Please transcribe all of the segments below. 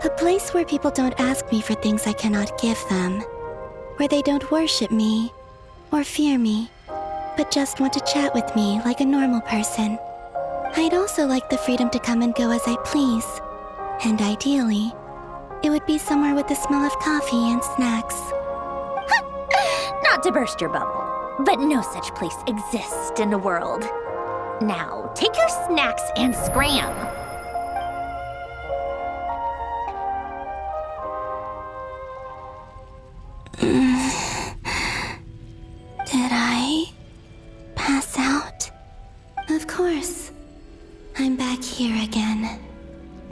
A place where people don't ask me for things I cannot give them. Where they don't worship me or fear me, but just want to chat with me like a normal person. I'd also like the freedom to come and go as I please. And ideally, it would be somewhere with the smell of coffee and snacks. Not to burst your bubble, but no such place exists in the world. Now, take your snacks and scram. Did I pass out? Of course. I'm back here again.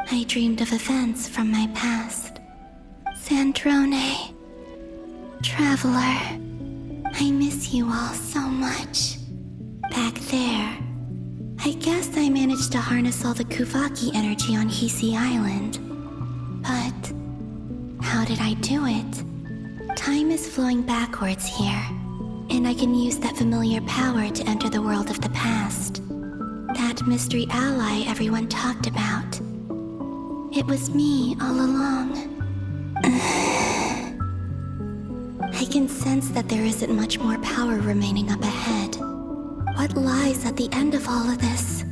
I dreamed of events from my past. Sandrone. Traveler. I miss you all so much. Back there. I guess I managed to harness all the Kuvaki energy on Hisi Island. But how did I do it? Time is flowing backwards here, and I can use that familiar power to enter the world of the past. That mystery ally everyone talked about. It was me all along. I can sense that there isn't much more power remaining up ahead. What lies at the end of all of this?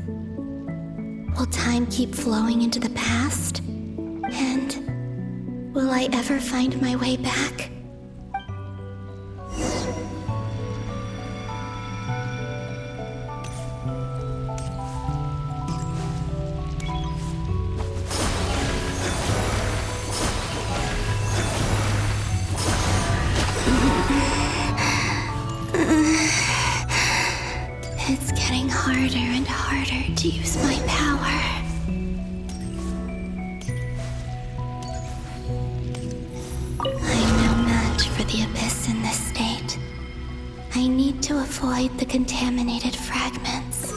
Will time keep flowing into the past? And will I ever find my way back? It's getting harder and harder to use my power. I'm no match for the Abyss in this state. I need to avoid the contaminated fragments.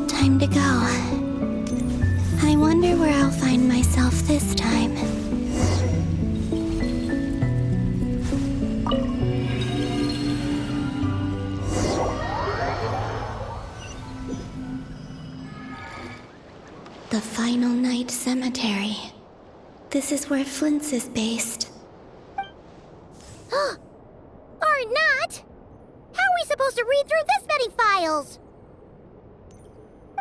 Time to go. I wonder where I'll find myself this time. The Final Night Cemetery. This is where Flint's is based. Or not! How are we supposed to read through this many files?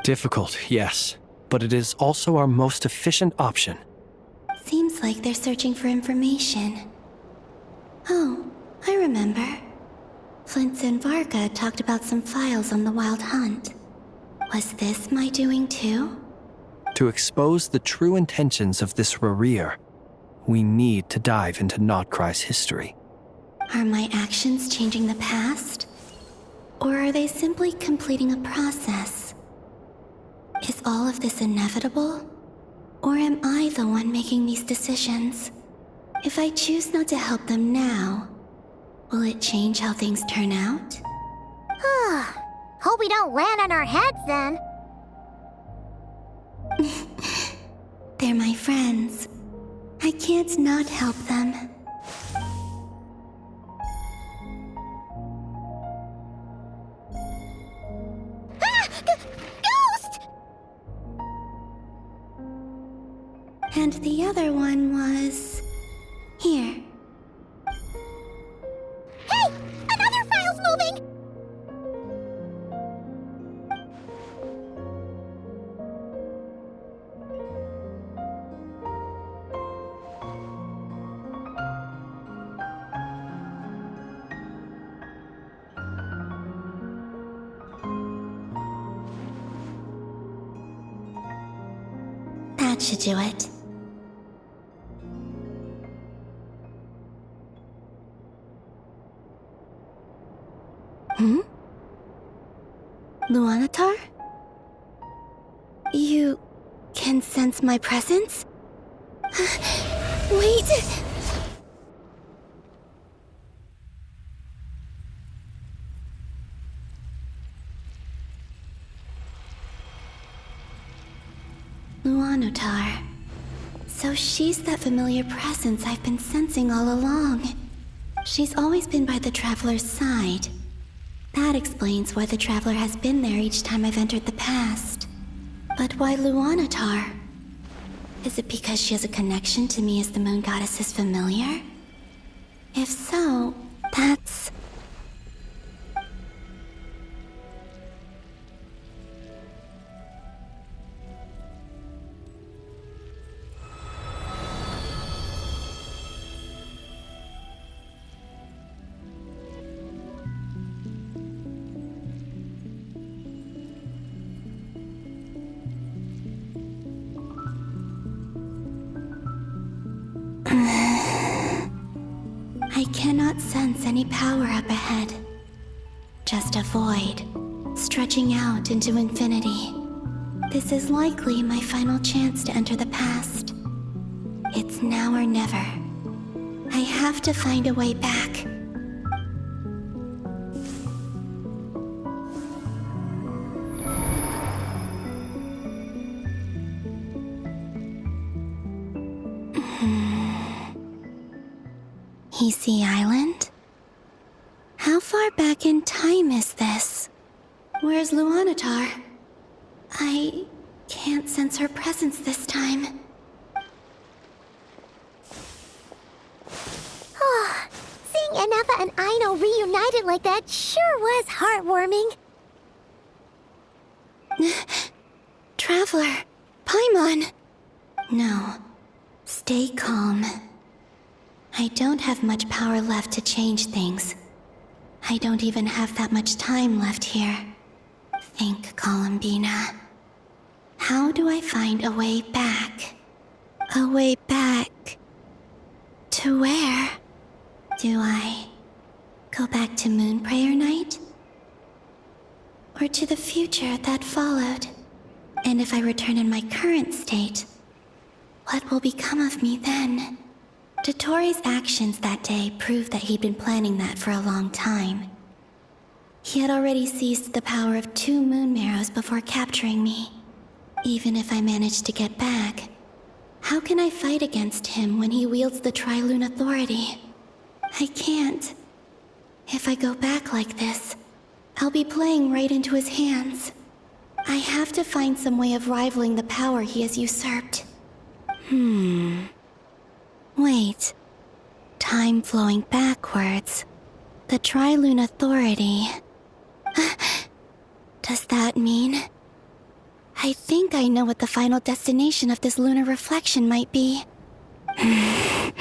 Difficult, yes, but it is also our most efficient option. Seems like they're searching for information. Oh, I remember. Flint and Varga talked about some files on the Wild Hunt. Was this my doing too? To expose the true intentions of this Rereer, we need to dive into Notcry's history. Are my actions changing the past? Or are they simply completing a process? Is all of this inevitable? Or am I the one making these decisions? If I choose not to help them now, will it change how things turn out? Hope we don't land on our heads then. They're my friends. I can't not help them. Ghost! And the other one was... here. Hey! Another file's moving! That should do it. Luanatar? You can sense my presence? Wait! Luanatar. So she's that familiar presence I've been sensing all along. She's always been by the Traveler's side. That explains why the Traveler has been there each time I've entered the past. But why Luanatar? Is it because she has a connection to me as the Moon Goddess's familiar? If so, that's... I cannot sense any power up ahead. Just a void, stretching out into infinity. This is likely my final chance to enter the past. It's now or never. I have to find a way back. Hisi Island? How far back in time is this? Where's Luanatar? I can't sense her presence this time. Seeing Anafa and Aino reunited like that sure was heartwarming. Traveler, Paimon! No, stay calm. I don't have much power left to change things. I don't even have that much time left here. Think, Columbina. How do I find a way back? A way back... to where? Do I go back to Moon Prayer Night? Or to the future that followed? And if I return in my current state, what will become of me then? Dotori's actions that day proved that he'd been planning that for a long time. He had already seized the power of 2 moon marrows before capturing me. Even if I managed to get back, how can I fight against him when he wields the Tri-Lune Authority? I can't. If I go back like this, I'll be playing right into his hands. I have to find some way of rivaling the power he has usurped. Wait. Time flowing backwards. The Tri-Lune Authority. Does that mean... I think I know what the final destination of this lunar reflection might be. I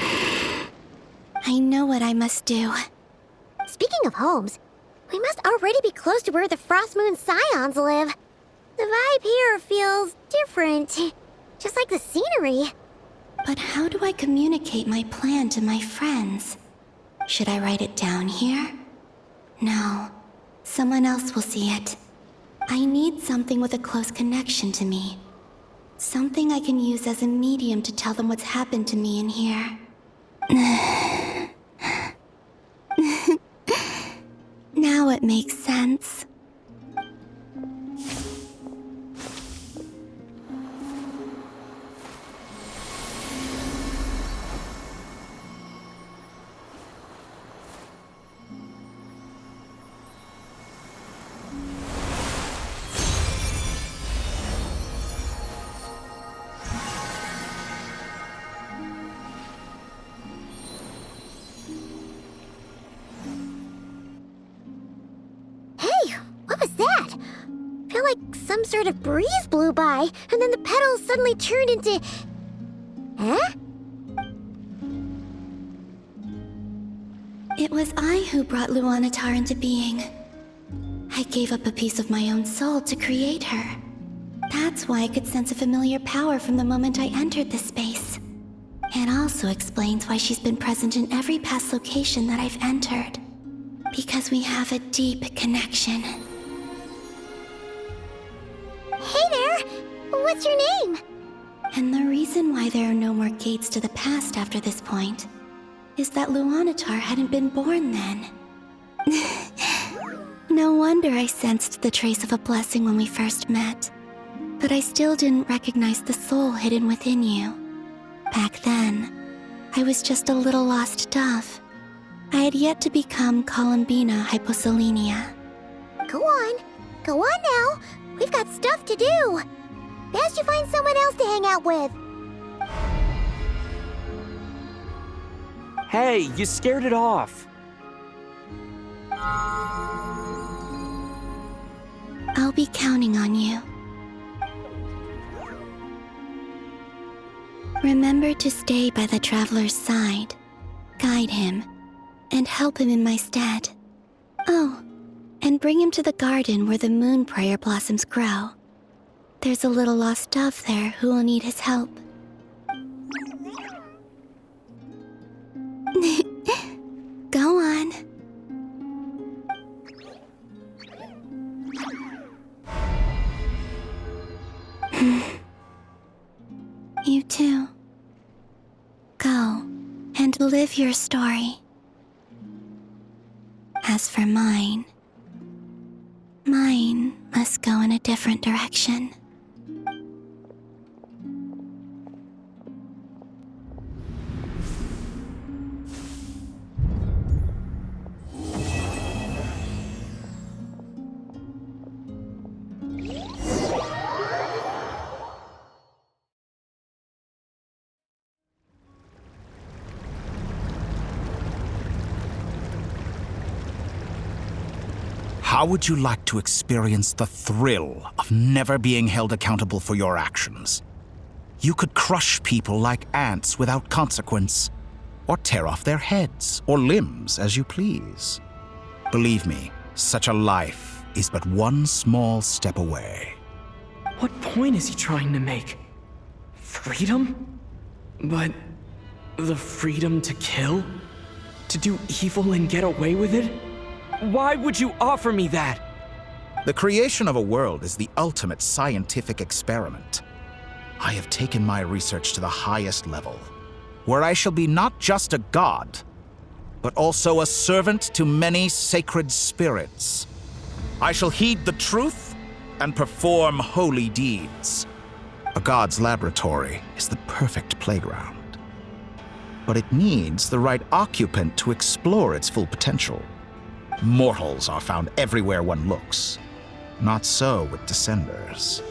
know what I must do. Speaking of homes, we must already be close to where the Frost Moon Scions live. The vibe here feels different, just like the scenery. But how do I communicate my plan to my friends? Should I write it down here? No. Someone else will see it. I need something with a close connection to me. Something I can use as a medium to tell them what's happened to me in here. Now it makes sense. Some sort of breeze blew by, and then the petals suddenly turned into... Huh? It was I who brought Luanatar into being. I gave up a piece of my own soul to create her. That's why I could sense a familiar power from the moment I entered this space. It also explains why she's been present in every past location that I've entered. Because we have a deep connection. Hey there! What's your name? And the reason why there are no more gates to the past after this point is that Luanatar hadn't been born then. No wonder I sensed the trace of a blessing when we first met. But I still didn't recognize the soul hidden within you. Back then, I was just a little lost dove. I had yet to become Columbina Hyposelenia. Go on now. We've got stuff to do. Best you find someone else to hang out with. Hey, you scared it off. I'll be counting on you. Remember to stay by the traveler's side, guide him, and help him in my stead. Oh, and bring him to the garden where the moon prayer blossoms grow. There's a little lost dove there who will need his help. Go on. You too. Go and live your story. As for mine must go in a different direction. How would you like to experience the thrill of never being held accountable for your actions? You could crush people like ants without consequence, or tear off their heads or limbs as you please. Believe me, such a life is but one small step away. What point is he trying to make? Freedom? But the freedom to kill? To do evil and get away with it? Why would you offer me that? The creation of a world is the ultimate scientific experiment. I have taken my research to the highest level, where I shall be not just a god, but also a servant to many sacred spirits. I shall heed the truth and perform holy deeds. A god's laboratory is the perfect playground, but it needs the right occupant to explore its full potential. Mortals are found everywhere one looks. Not so with Descenders.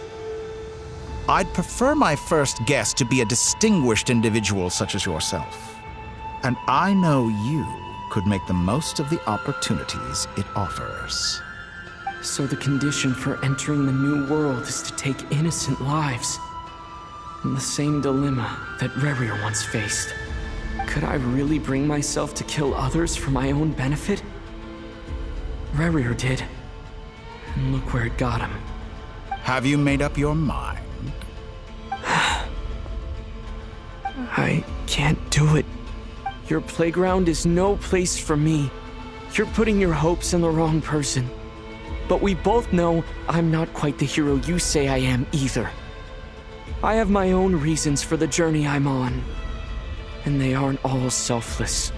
I'd prefer my first guest to be a distinguished individual such as yourself. And I know you could make the most of the opportunities it offers. So the condition for entering the new world is to take innocent lives. The same dilemma that Rerir once faced. Could I really bring myself to kill others for my own benefit? Rerir did. And look where it got him. Have you made up your mind? I can't do it. Your playground is no place for me. You're putting your hopes in the wrong person. But we both know I'm not quite the hero you say I am either. I have my own reasons for the journey I'm on. And they aren't all selfless.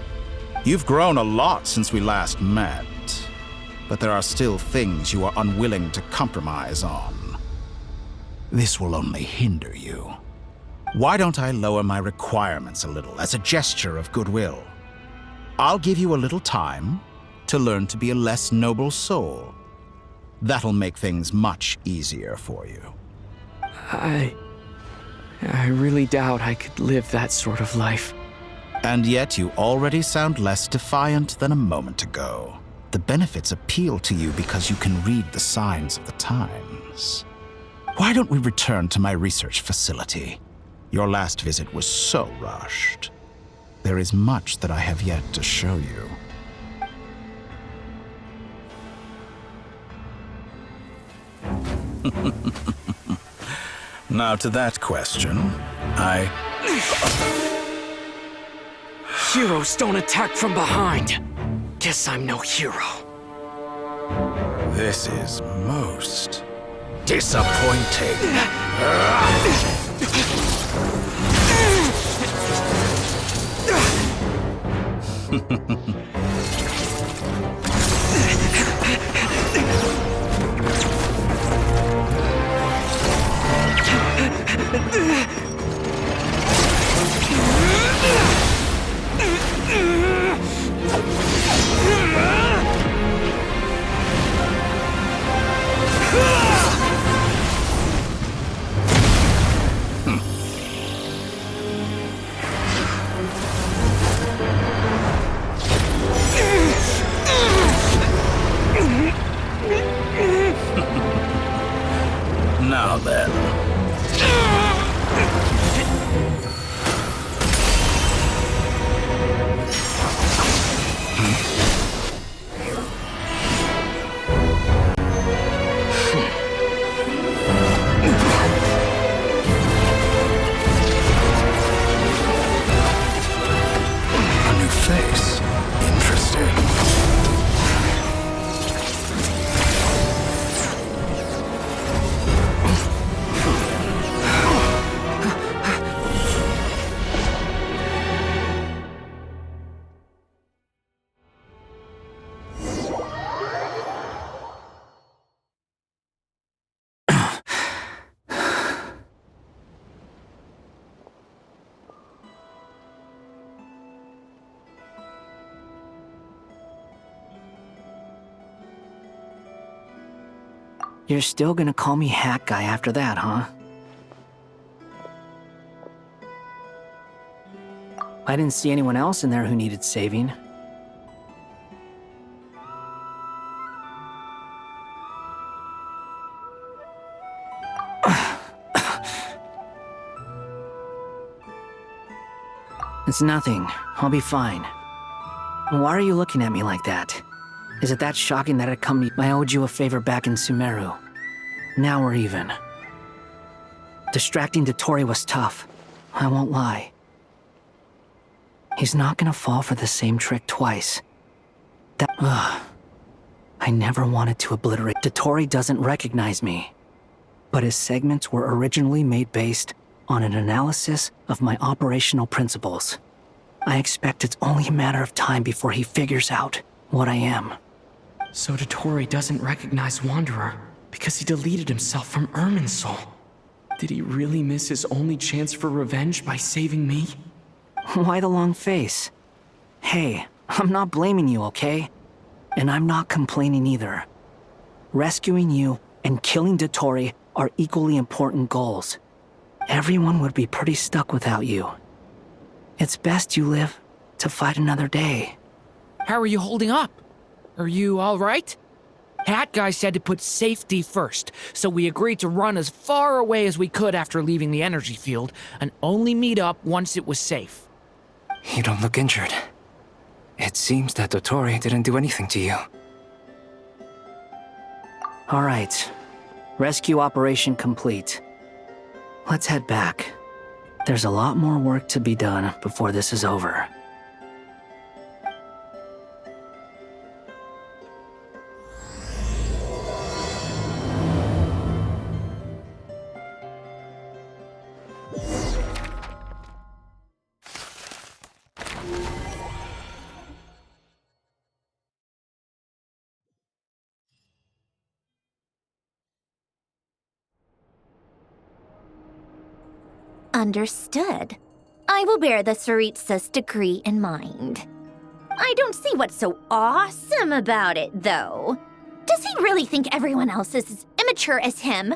You've grown a lot since we last met, but there are still things you are unwilling to compromise on. This will only hinder you. Why don't I lower my requirements a little as a gesture of goodwill? I'll give you a little time to learn to be a less noble soul. That'll make things much easier for you. I really doubt I could live that sort of life. And yet you already sound less defiant than a moment ago. The benefits appeal to you because you can read the signs of the times. Why don't we return to my research facility? Your last visit was so rushed. There is much that I have yet to show you. Now to that question, Heroes don't attack from behind. Guess I'm no hero. This is most disappointing. Now then. A new face. Interesting. You're still gonna call me Hack Guy after that, huh? I didn't see anyone else in there who needed saving. It's nothing. I'll be fine. Why are you looking at me like that? Is it that shocking that I owed you a favor back in Sumeru? Now we're even. Distracting Dotori was tough. I won't lie. He's not gonna fall for the same trick twice. I never wanted to obliterate. Dotori doesn't recognize me. But his segments were originally made based on an analysis of my operational principles. I expect it's only a matter of time before he figures out what I am. So Dotori doesn't recognize Wanderer because he deleted himself from Irminsul. Did he really miss his only chance for revenge by saving me? Why the long face? Hey, I'm not blaming you, okay? And I'm not complaining either. Rescuing you and killing Dotori are equally important goals. Everyone would be pretty stuck without you. It's best you live to fight another day. How are you holding up? Are you all right? Hat Guy said to put safety first, so we agreed to run as far away as we could after leaving the energy field and only meet up once it was safe. You don't look injured. It seems that Dotori didn't do anything to you. All right. Rescue operation complete. Let's head back. There's a lot more work to be done before this is over. Understood. I will bear the Tsaritsa's decree in mind. I don't see what's so awesome about it, though. Does he really think everyone else is as immature as him?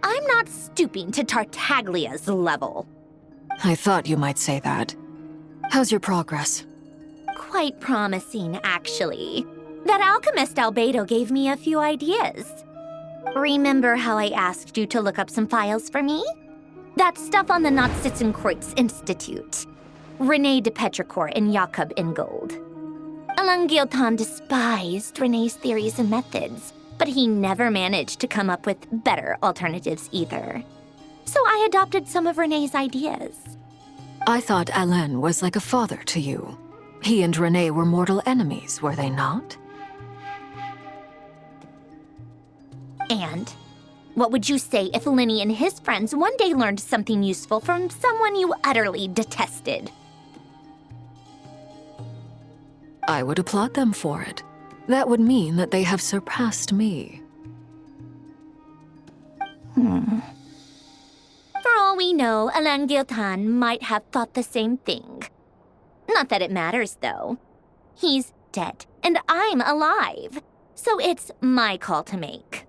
I'm not stooping to Tartaglia's level. I thought you might say that. How's your progress? Quite promising, actually. That alchemist Albedo gave me a few ideas. Remember how I asked you to look up some files for me? That stuff on the Nachtschitzenkreuz Institute. René de Petrichor and Jakob Ingold. Alain Guilton despised René's theories and methods, but he never managed to come up with better alternatives either. So I adopted some of René's ideas. I thought Alain was like a father to you. He and René were mortal enemies, were they not? And what would you say if Lenny and his friends one day learned something useful from someone you utterly detested? I would applaud them for it. That would mean that they have surpassed me. For all we know, Alain Guilton might have thought the same thing. Not that it matters, though. He's dead, and I'm alive. So it's my call to make.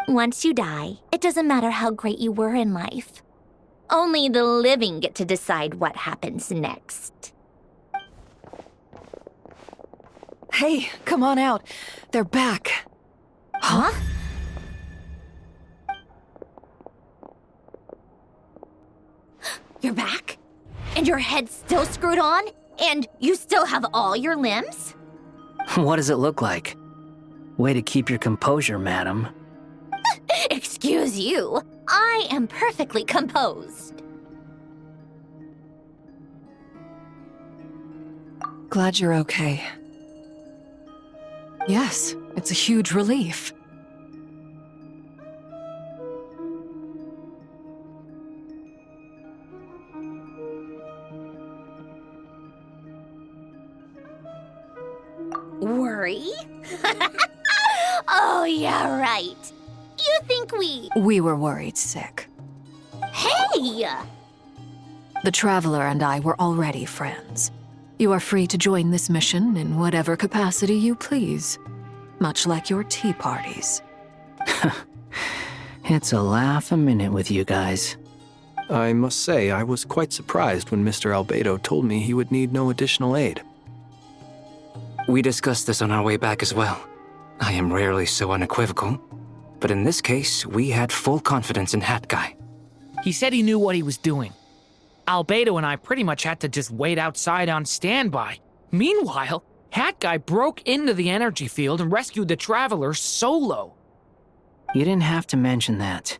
Once you die, it doesn't matter how great you were in life. Only the living get to decide what happens next. Hey, come on out. They're back. Huh? You're back? And your head's still screwed on? And you still have all your limbs? What does it look like? Way to keep your composure, madam. Excuse you. I am perfectly composed. Glad you're okay. Yes, it's a huge relief. Worry? Oh, yeah, right. You think We were worried sick. Hey! The Traveler and I were already friends. You are free to join this mission in whatever capacity you please. Much like your tea parties. It's a laugh a minute with you guys. I must say, I was quite surprised when Mr. Albedo told me he would need no additional aid. We discussed this on our way back as well. I am rarely so unequivocal, but in this case, we had full confidence in Hat Guy. He said he knew what he was doing. Albedo and I pretty much had to just wait outside on standby. Meanwhile, Hat Guy broke into the energy field and rescued the Traveler solo. You didn't have to mention that.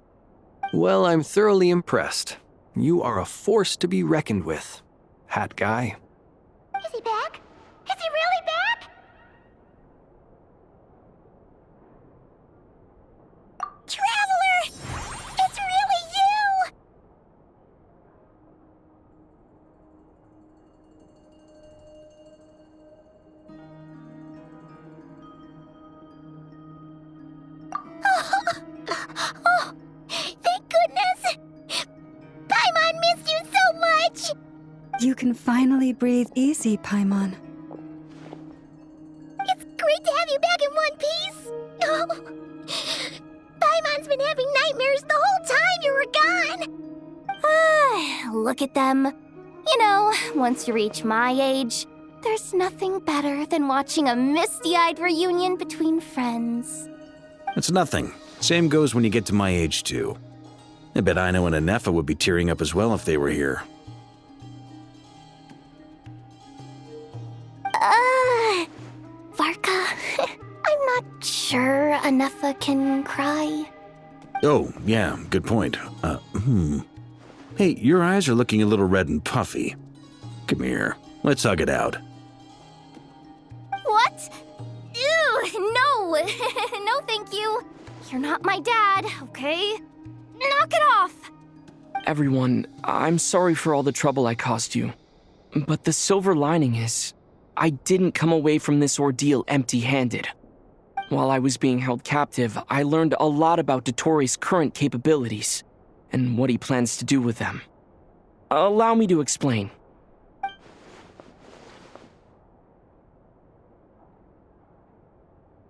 Well, I'm thoroughly impressed. You are a force to be reckoned with, Hat Guy. Is he back? Is he really back? Traveler! It's really you! Oh, thank goodness! Paimon missed you so much! You can finally breathe easy, Paimon. It's great to have you back in one piece! Oh, Paimon's been having nightmares the whole time you were gone! Look at them. You know, once you reach my age, there's nothing better than watching a misty-eyed reunion between friends. It's nothing. Same goes when you get to my age, too. I bet Ino and Anefa would be tearing up as well if they were here. Varka, I'm not sure Anefa can cry. Oh, yeah, good point. Hey, your eyes are looking a little red and puffy. Come here, let's hug it out. What? Ew, no! No, thank you. You're not my dad, okay? Knock it off! Everyone, I'm sorry for all the trouble I caused you. But the silver lining is, I didn't come away from this ordeal empty-handed. While I was being held captive, I learned a lot about Dottore current capabilities, and what he plans to do with them. Allow me to explain.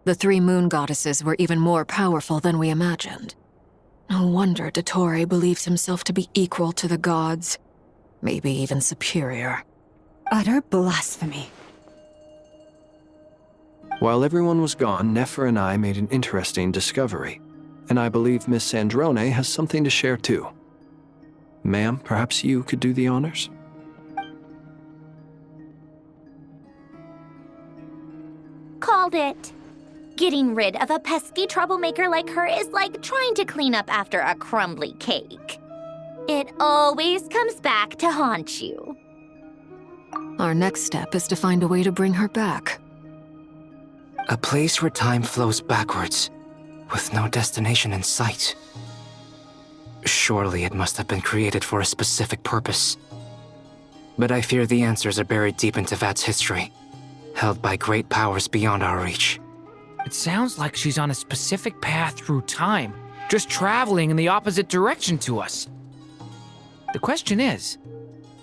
The three moon goddesses were even more powerful than we imagined. No wonder Dottore believes himself to be equal to the gods. Maybe even superior. Utter blasphemy. While everyone was gone, Nefer and I made an interesting discovery. And I believe Miss Sandrone has something to share too. Ma'am, perhaps you could do the honors? Called it. Getting rid of a pesky troublemaker like her is like trying to clean up after a crumbly cake. It always comes back to haunt you. Our next step is to find a way to bring her back. A place where time flows backwards, with no destination in sight. Surely it must have been created for a specific purpose. But I fear the answers are buried deep in Tevat's history, held by great powers beyond our reach. It sounds like she's on a specific path through time, just traveling in the opposite direction to us. The question is,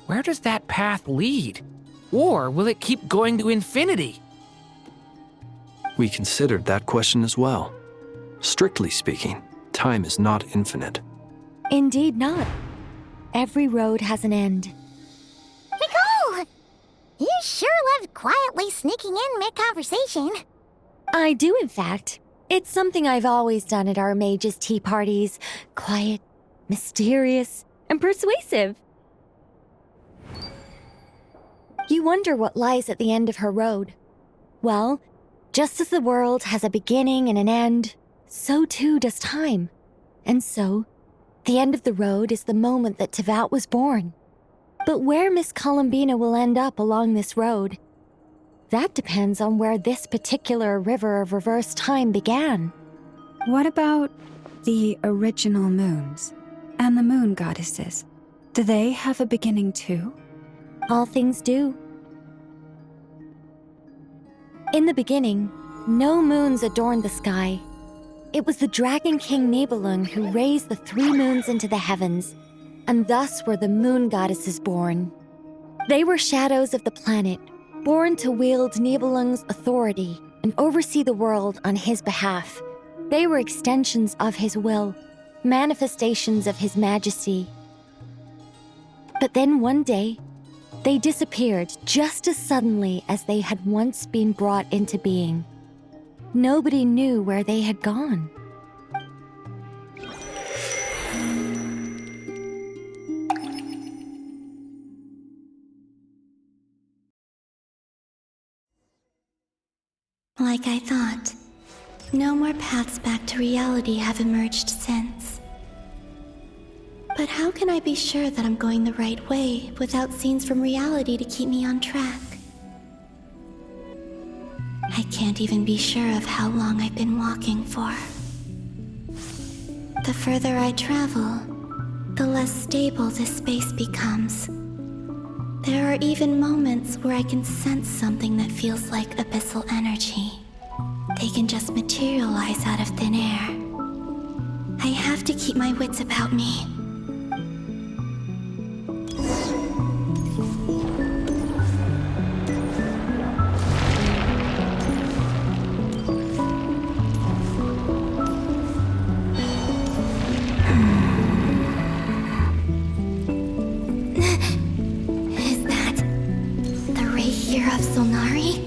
where does that path lead? Or will it keep going to infinity? We considered that question as well. Strictly speaking, time is not infinite. Indeed not. Every road has an end. Nicole! You sure loved quietly sneaking in mid-conversation. I do, in fact. It's something I've always done at our mages' tea parties. Quiet, mysterious, and persuasive. You wonder what lies at the end of her road. Well, just as the world has a beginning and an end, so too does time. And so, the end of the road is the moment that Tevat was born. But where Miss Columbina will end up along this road, that depends on where this particular river of reverse time began. What about the original moons and the moon goddesses? Do they have a beginning too? All things do. In the beginning, no moons adorned the sky. It was the Dragon King Nibelung who raised the three moons into the heavens, and thus were the moon goddesses born. They were shadows of the planet, born to wield Nibelung's authority and oversee the world on his behalf. They were extensions of his will, manifestations of his majesty. But then one day, they disappeared just as suddenly as they had once been brought into being. Nobody knew where they had gone. Like I thought, no more paths back to reality have emerged since. But how can I be sure that I'm going the right way without scenes from reality to keep me on track? I can't even be sure of how long I've been walking for. The further I travel, the less stable this space becomes. There are even moments where I can sense something that feels like abyssal energy. They can just materialize out of thin air. I have to keep my wits about me. Is that the ray here of Solnari?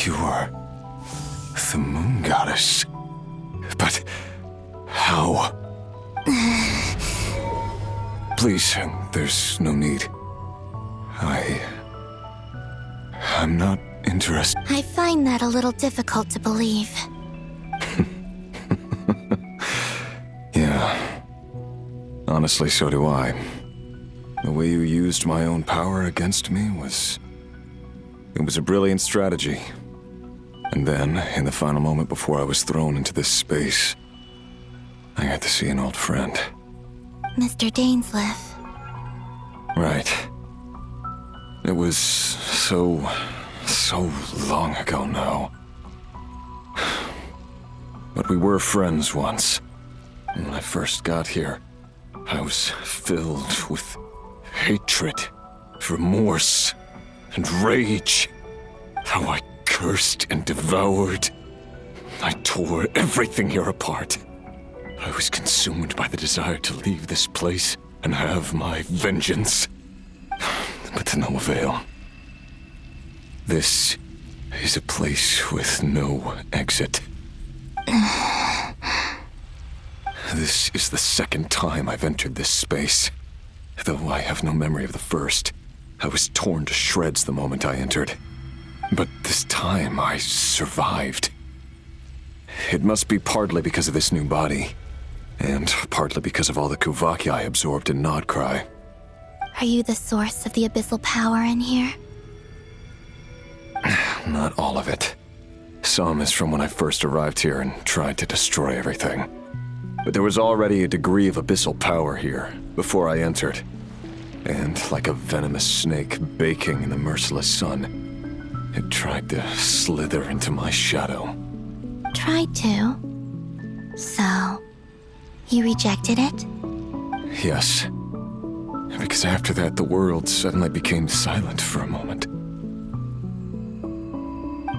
You are the moon goddess. But how? Please, there's no need. I'm not interested. I find that a little difficult to believe. Yeah. Honestly, so do I. The way you used my own power against me was... It was a brilliant strategy. And then, in the final moment before I was thrown into this space, I got to see an old friend. Mr. Dainsleif. Right. It was so long ago now. But thought we were friends once. When I first got here, I was filled with hatred, remorse, and rage. How I cursed and devoured. I tore everything here apart. I was consumed by the desire to leave this place and have my vengeance. But to no avail. This is a place with no exit. This is the second time I've entered this space. Though I have no memory of the first. I was torn to shreds the moment I entered. But this time I survived. It must be partly because of this new body, and partly because of all the Kuvaki I absorbed in Nodcry. Are you the source of the abyssal power in here? Not all of it. Some is from when I first arrived here and tried to destroy everything. But there was already a degree of abyssal power here before I entered. And like a venomous snake baking in the merciless sun, it tried to slither into my shadow. Tried to? So, you rejected it? Yes. Because after that, the world suddenly became silent for a moment.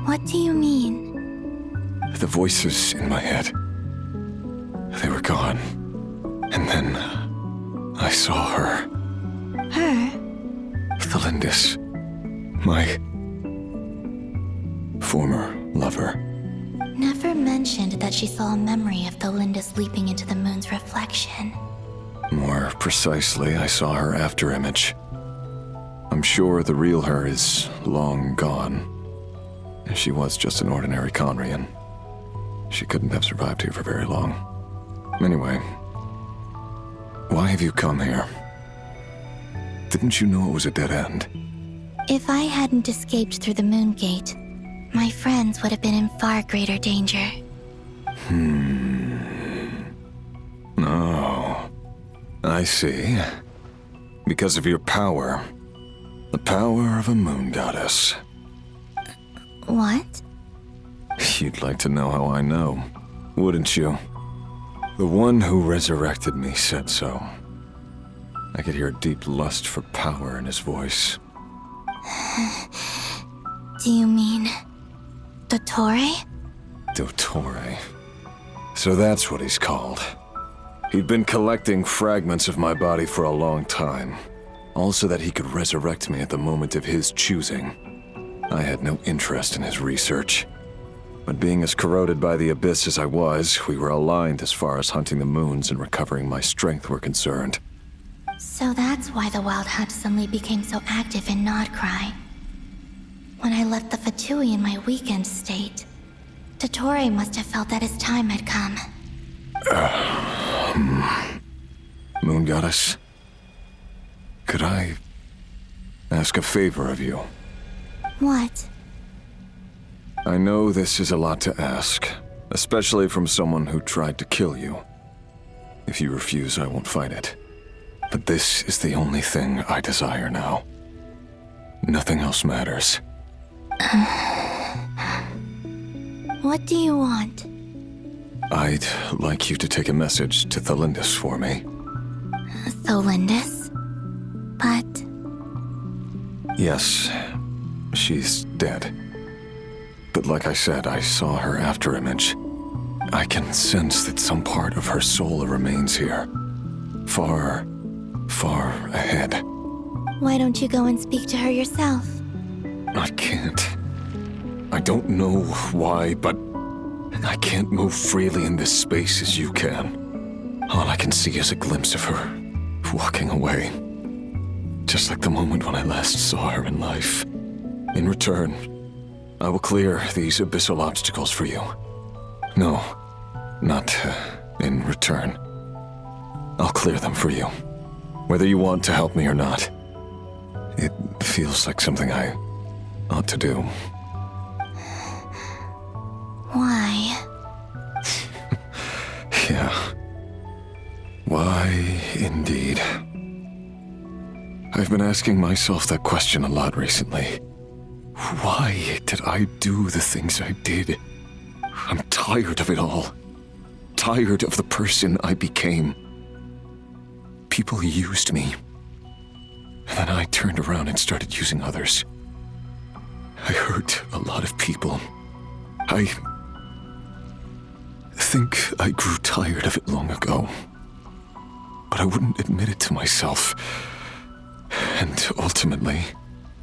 What do you mean? The voices in my head, they were gone. And then I saw her. Her? Thalindis. My former lover. Never mentioned that she saw a memory of Thalindis leaping into the moon's reflection. More precisely, I saw her afterimage. I'm sure the real her is long gone. She was just an ordinary Conrian. She couldn't have survived here for very long. Anyway, why have you come here? Didn't you know it was a dead end? If I hadn't escaped through the moon gate, my friends would have been in far greater danger. Oh, I see. Because of your power. The power of a moon goddess. What? You'd like to know how I know, wouldn't you? The one who resurrected me said so. I could hear a deep lust for power in his voice. Do you mean... Dottore? Dottore. So that's what he's called. He'd been collecting fragments of my body for a long time. All so that he could resurrect me at the moment of his choosing. I had no interest in his research. But being as corroded by the abyss as I was, we were aligned as far as hunting the moons and recovering my strength were concerned. So that's why the Wild Hunt suddenly became so active in Nodcry. When I left the Fatui in my weakened state, Dottore must have felt that his time had come. Moon Goddess, could I ask a favor of you? What? I know this is a lot to ask, especially from someone who tried to kill you. If you refuse, I won't fight it. But this is the only thing I desire now. Nothing else matters. What do you want? I'd like you to take a message to Thalindis for me. Thalindis? But... Yes, she's dead. But like I said, I saw her afterimage. I can sense that some part of her soul remains here. Far, far ahead. Why don't you go and speak to her yourself? I can't. I don't know why, but I can't move freely in this space as you can. All I can see is a glimpse of her, walking away. Just like the moment when I last saw her in life. In return, I will clear these abyssal obstacles for you. No, not in return. I'll clear them for you, whether you want to help me or not. It feels like something I ought to do. Why? Yeah. Why, indeed. I've been asking myself that question a lot recently. Why did I do the things I did? I'm tired of it all. tired of the person I became. People used me. And then I turned around and started using others. I hurt a lot of people. I think I grew tired of it long ago. But I wouldn't admit it to myself. And ultimately,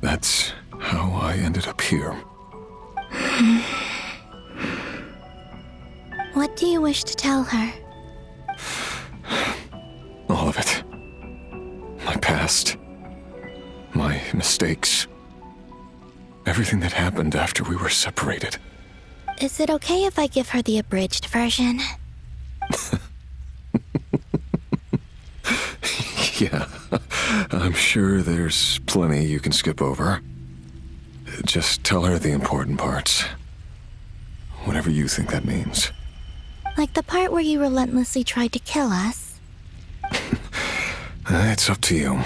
that's how I ended up here. What do you wish to tell her? All of it. My past. My mistakes. Everything that happened after we were separated. Is it okay if I give her the abridged version? Yeah, I'm sure there's plenty you can skip over. Just tell her the important parts. Whatever you think that means. Like the part where you relentlessly tried to kill us? It's up to you.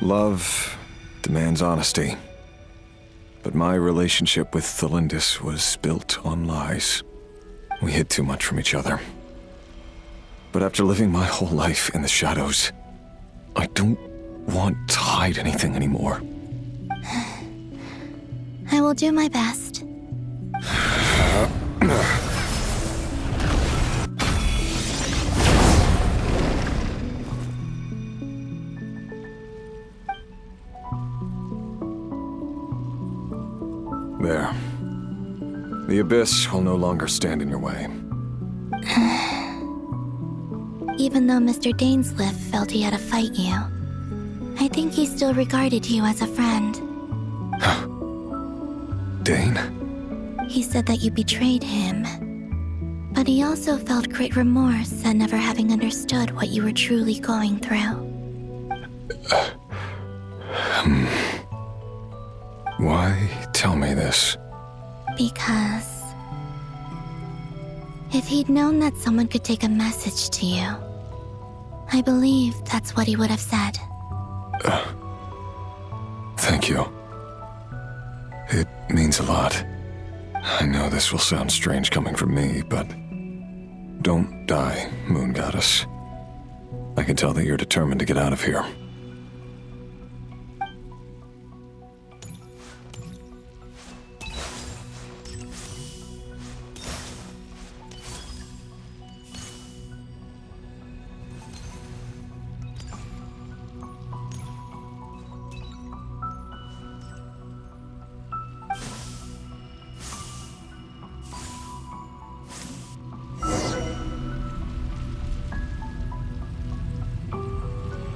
Love demands honesty. But my relationship with Thelindis was built on lies. We hid too much from each other. But after living my whole life in the shadows, I don't want to hide anything anymore. I will do my best. There. The abyss will no longer stand in your way. Even though Mr. Dainsliff felt he had to fight you, I think he still regarded you as a friend. Dane? He said that you betrayed him, but he also felt great remorse at never having understood what you were truly going through. Why tell me this? Because if he'd known that someone could take a message to you, I believe that's what he would have said. Thank you. It means a lot. I know this will sound strange coming from me, but don't die, Moon Goddess. I can tell that you're determined to get out of here.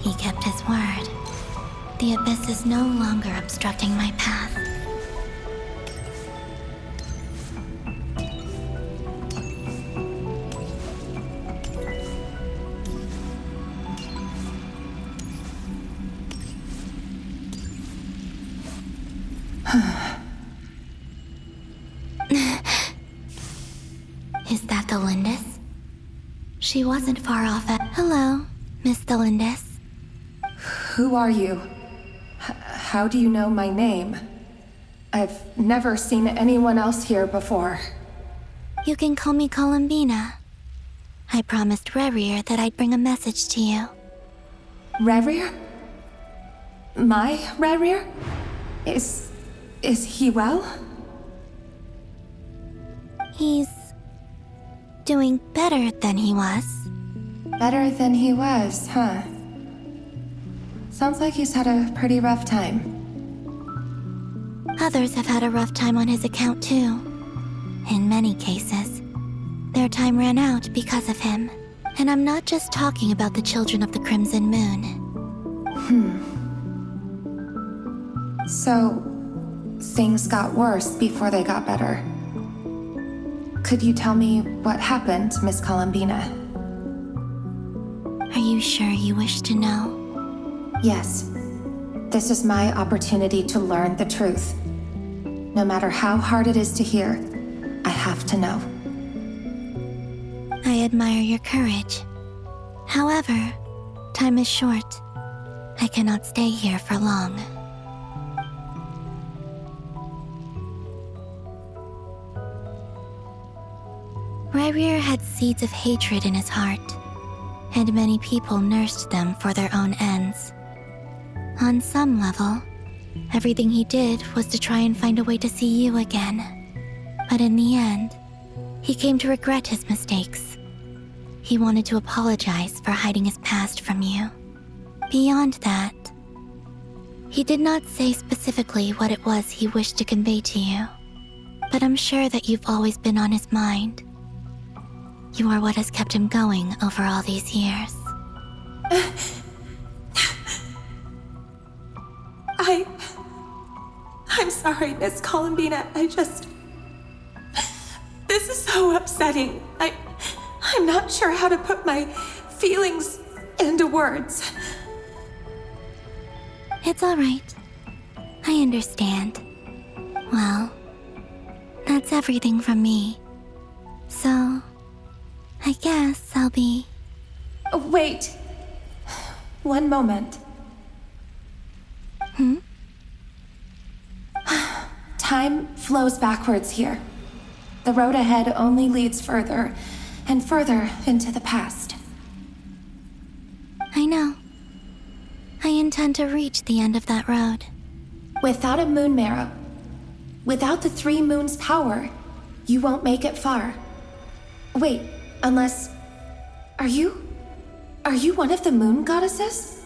He kept his word. The abyss is no longer obstructing my path. Is that Thelindis? She wasn't far off at... Hello, Miss Thelindis. Who are you? How do you know my name? I've never seen anyone else here before. You can call me Columbina. I promised Rerir that I'd bring a message to you. Rerir? My Rerir? Is he well? He's doing better than he was. Better than he was, huh? Sounds like he's had a pretty rough time. Others have had a rough time on his account too. In many cases, their time ran out because of him. And I'm not just talking about the children of the Crimson Moon. So, things got worse before they got better. Could you tell me what happened, Miss Columbina? Are you sure you wish to know? Yes. This is my opportunity to learn the truth. No matter how hard it is to hear, I have to know. I admire your courage. However, time is short. I cannot stay here for long. Rhyrir had seeds of hatred in his heart, and many people nursed them for their own ends. On some level, everything he did was to try and find a way to see you again. But in the end, he came to regret his mistakes. He wanted to apologize for hiding his past from you. Beyond that, he did not say specifically what it was he wished to convey to you, but I'm sure that you've always been on his mind. You are what has kept him going over all these years. I'm sorry, Miss Columbina. This is so upsetting. I'm not sure how to put my feelings into words. It's all right. I understand. Well, that's everything from me. So, I guess I'll be... Wait. One moment. Time flows backwards here. The road ahead only leads further and further into the past. I know. I intend to reach the end of that road. Without a moon marrow, without the 3 moons' power, you won't make it far. Wait, unless... Are you one of the moon goddesses?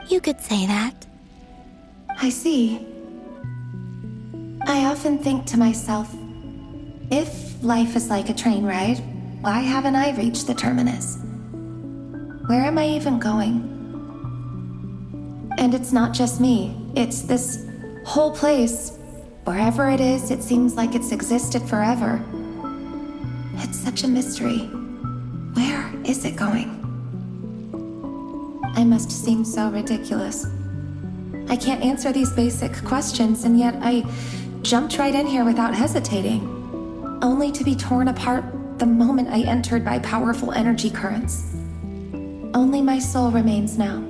You could say that. I see. I often think to myself, if life is like a train ride, why haven't I reached the terminus? Where am I even going? And it's not just me, it's this whole place. Wherever it is, it seems like it's existed forever. It's such a mystery. Where is it going? I must seem so ridiculous. I can't answer these basic questions, and yet I jumped right in here without hesitating, only to be torn apart the moment I entered by powerful energy currents. Only my soul remains now.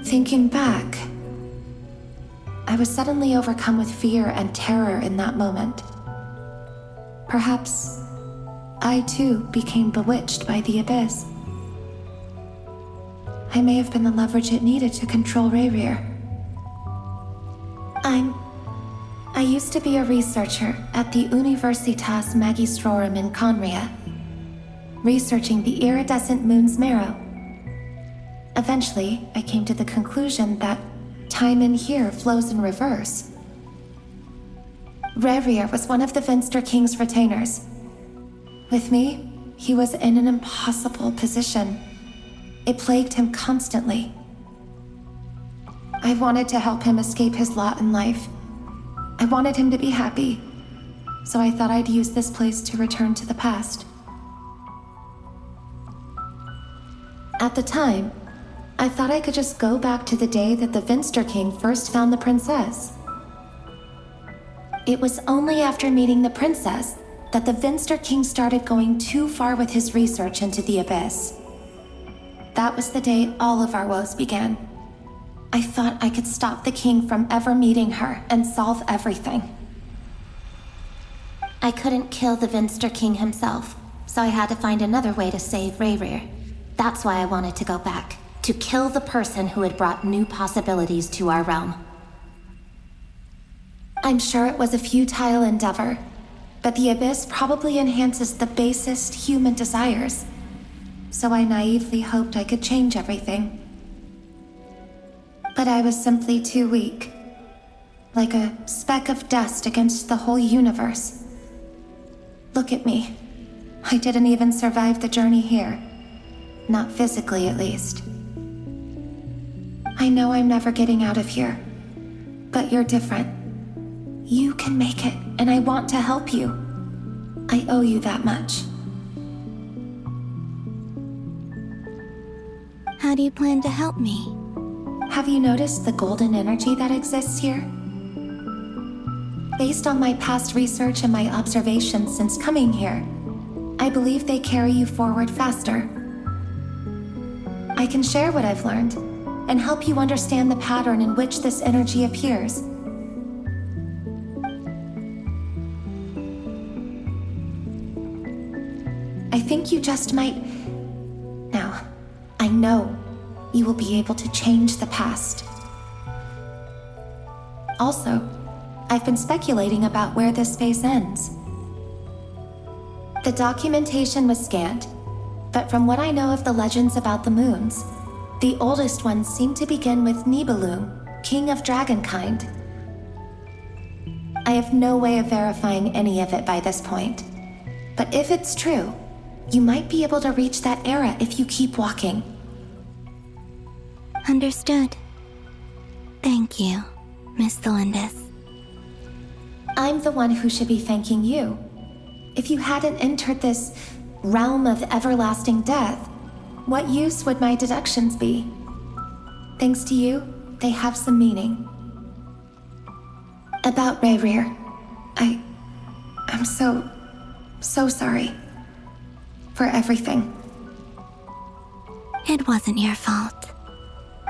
Thinking back, I was suddenly overcome with fear and terror in that moment. Perhaps I too became bewitched by the abyss. I may have been the leverage it needed to control Rhyrir. I used to be a researcher at the Universitas Magistrorum in Conria, researching the iridescent moon's marrow. Eventually, I came to the conclusion that time in here flows in reverse. Rhyrir was one of the Finster King's retainers. With me, he was in an impossible position. It plagued him constantly. I wanted to help him escape his lot in life. I wanted him to be happy, so I thought I'd use this place to return to the past. At the time, I thought I could just go back to the day that the Finster King first found the princess. It was only after meeting the princess that the Finster King started going too far with his research into the abyss. That was the day all of our woes began. I thought I could stop the king from ever meeting her and solve everything. I couldn't kill the Finster King himself, so I had to find another way to save Rhyrir. That's why I wanted to go back, to kill the person who had brought new possibilities to our realm. I'm sure it was a futile endeavor, but the abyss probably enhances the basest human desires. So I naively hoped I could change everything. But I was simply too weak. Like a speck of dust against the whole universe. Look at me. I didn't even survive the journey here. Not physically, at least. I know I'm never getting out of here. But you're different. You can make it, and I want to help you. I owe you that much. How do you plan to help me? Have you noticed the golden energy that exists here? Based on my past research and my observations since coming here, I believe they carry you forward faster. I can share what I've learned and help you understand the pattern in which this energy appears. think you just might... Now, I know you will be able to change the past. Also, I've been speculating about where this space ends. The documentation was scanned, but from what I know of the legends about the moons, the oldest ones seem to begin with Nibelung, king of dragonkind. I have no way of verifying any of it by this point, but if it's true, you might be able to reach that era if you keep walking. Understood. Thank you, Miss Thelindis. I'm the one who should be thanking you. If you hadn't entered this realm of everlasting death, what use would my deductions be? Thanks to you, they have some meaning. About Rayrir, I'm so sorry. For everything. It wasn't your fault.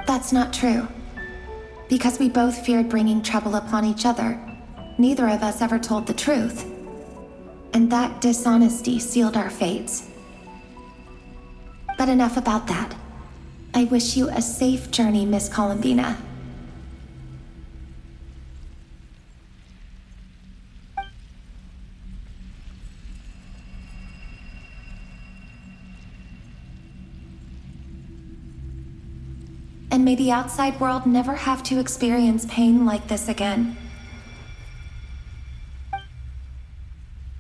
That's not true. Because we both feared bringing trouble upon each other, neither of us ever told the truth. And that dishonesty sealed our fates. But enough about that. I wish you a safe journey, Miss Columbina. And may the outside world never have to experience pain like this again.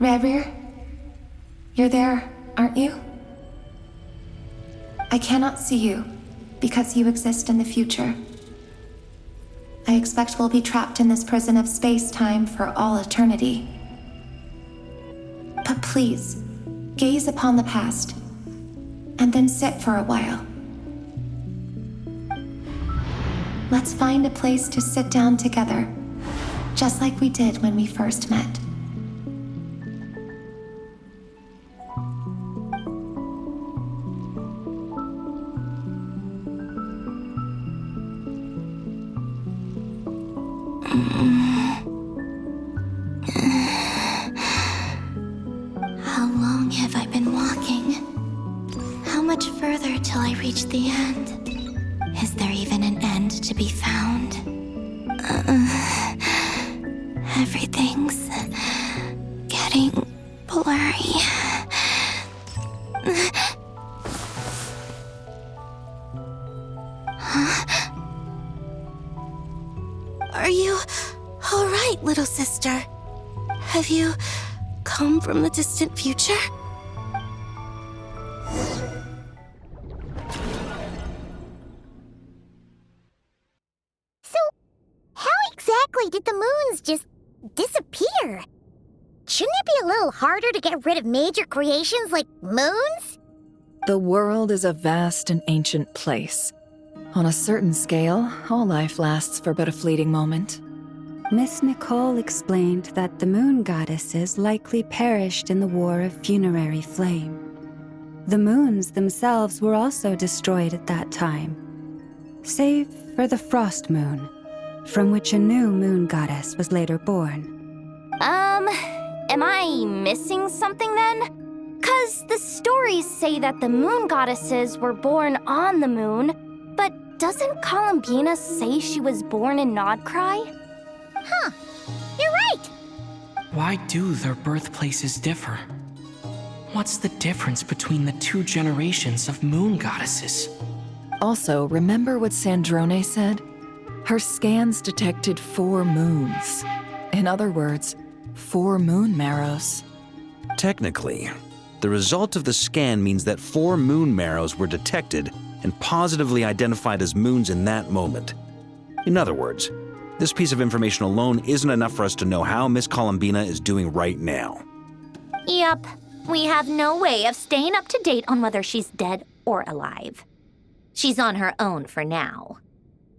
Rayrir, you're there, aren't you? I cannot see you, because you exist in the future. I expect we'll be trapped in this prison of space-time for all eternity. But please, gaze upon the past, and then sit for a while. Let's find a place to sit down together, just like we did when we first met. How long have I been walking? How much further till I reach the end? Is there even an end to be found? Everything's getting blurry. Are you all right, little sister? Have you come from the distant future? Did the moons just disappear? Shouldn't it be a little harder to get rid of major creations like moons? The world is a vast and ancient place. On a certain scale, all life lasts for but a fleeting moment. Miss Nicole explained that the moon goddesses likely perished in the War of Funerary Flame. The moons themselves were also destroyed at that time, save for the Frost Moon, from which a new moon goddess was later born. Am I missing something then? 'Cause the stories say that the moon goddesses were born on the moon, but doesn't Columbina say she was born in Nodcry? Huh, you're right! Why do their birthplaces differ? What's the difference between the two generations of moon goddesses? Also, remember what Sandrone said? Her scans detected 4 moons. In other words, 4 moon marrows. Technically, the result of the scan means that 4 moon marrows were detected and positively identified as moons in that moment. In other words, this piece of information alone isn't enough for us to know how Miss Columbina is doing right now. Yep, we have no way of staying up to date on whether she's dead or alive. She's on her own for now.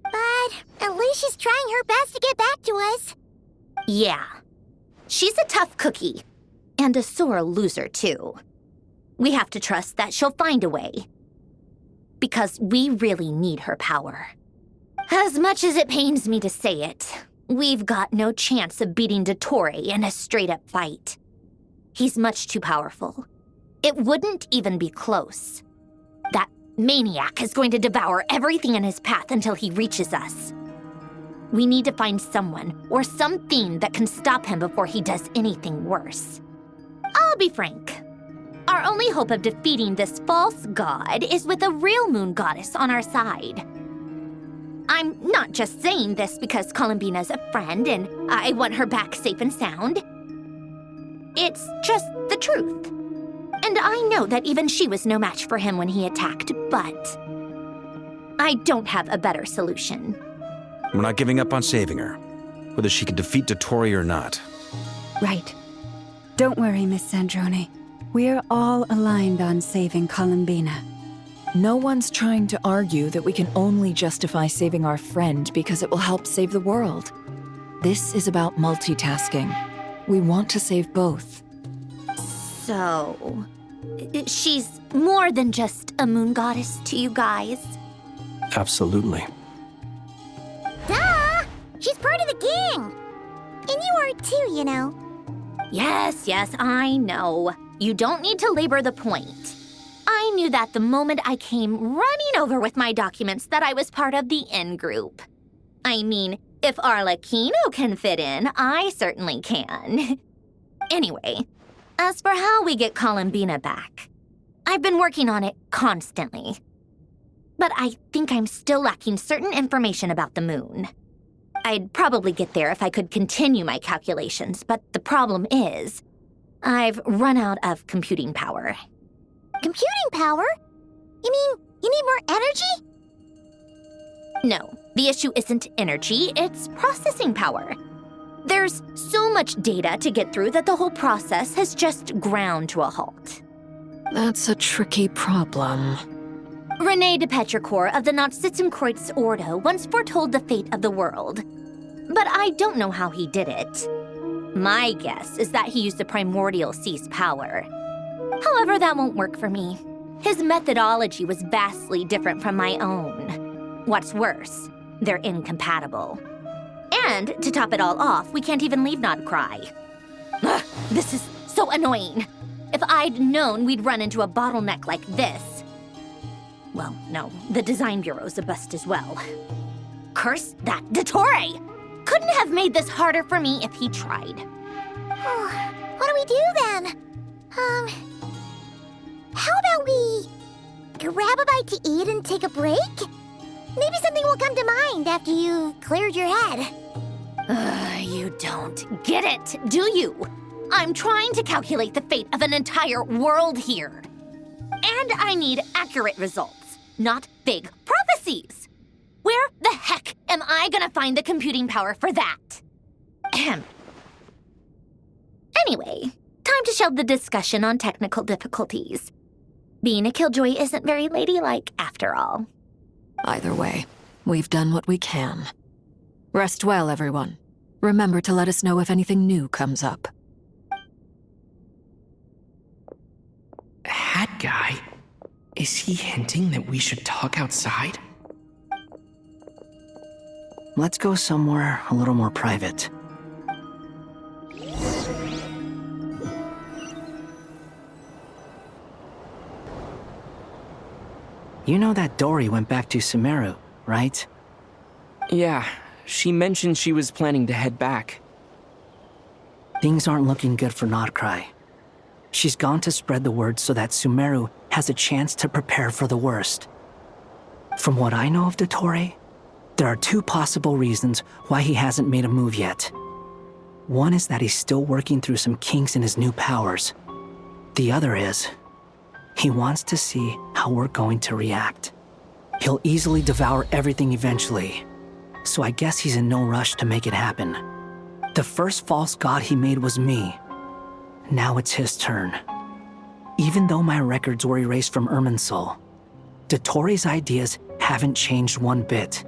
But at least she's trying her best to get back to us. Yeah. She's a tough cookie. And a sore loser, too. We have to trust that she'll find a way. Because we really need her power. As much as it pains me to say it, we've got no chance of beating Dottore in a straight-up fight. He's much too powerful. It wouldn't even be close. That maniac is going to devour everything in his path until he reaches us. We need to find someone or something that can stop him before he does anything worse. I'll be frank. Our only hope of defeating this false god is with a real moon goddess on our side. I'm not just saying this because Columbina's a friend and I want her back safe and sound. It's just the truth. And I know that even she was no match for him when he attacked, but I don't have a better solution. We're not giving up on saving her, whether she can defeat Dottore or not. Right. Don't worry, Miss Sandrone. We're all aligned on saving Columbina. No one's trying to argue that we can only justify saving our friend because it will help save the world. This is about multitasking. We want to save both. So, she's more than just a moon goddess to you guys? Absolutely. Duh! She's part of the gang! And you are too, you know. Yes, I know. You don't need to labor the point. I knew that the moment I came running over with my documents that I was part of the in-group. I mean, if Arlecchino can fit in, I certainly can. Anyway, as for how we get Columbina back, I've been working on it constantly. But I think I'm still lacking certain information about the moon. I'd probably get there if I could continue my calculations, but the problem is, I've run out of computing power. Computing power? You mean you need more energy? No, the issue isn't energy, it's processing power. There's so much data to get through that the whole process has just ground to a halt. That's a tricky problem. René de Petrichor of the Nazissenkreuz Ordo once foretold the fate of the world. But I don't know how he did it. My guess is that he used the primordial sea's power. However, that won't work for me. His methodology was vastly different from my own. What's worse, they're incompatible. And to top it all off, we can't even leave Nodcry. Ugh, this is so annoying. If I'd known we'd run into a bottleneck like this. Well, no, the design bureau's a bust as well. Curse that Dottore! Couldn't have made this harder for me if he tried. What do we do then? How about we grab a bite to eat and take a break? Maybe something will come to mind after you've cleared your head. You don't get it, do you? I'm trying to calculate the fate of an entire world here. And I need accurate results, not big prophecies. Where the heck am I gonna find the computing power for that? Ahem. Anyway, time to shelve the discussion on technical difficulties. Being a killjoy isn't very ladylike after all. Either way, we've done what we can. Rest well, everyone. Remember to let us know if anything new comes up. Hat guy? Is he hinting that we should talk outside? Let's go somewhere a little more private. You know that Dory went back to Sumeru, right? Yeah, she mentioned she was planning to head back. Things aren't looking good for Nodcry. She's gone to spread the word so that Sumeru has a chance to prepare for the worst. From what I know of Dottore, there are two possible reasons why he hasn't made a move yet. One is that he's still working through some kinks in his new powers. The other is, he wants to see how we're going to react. He'll easily devour everything eventually, so I guess he's in no rush to make it happen. The first false god he made was me. Now it's his turn. Even though my records were erased from Irminsul, Dottore's ideas haven't changed one bit.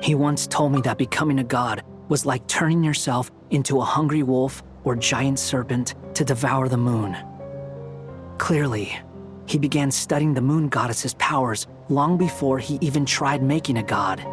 He once told me that becoming a god was like turning yourself into a hungry wolf or giant serpent to devour the moon. Clearly, he began studying the moon goddess's powers long before he even tried making a god.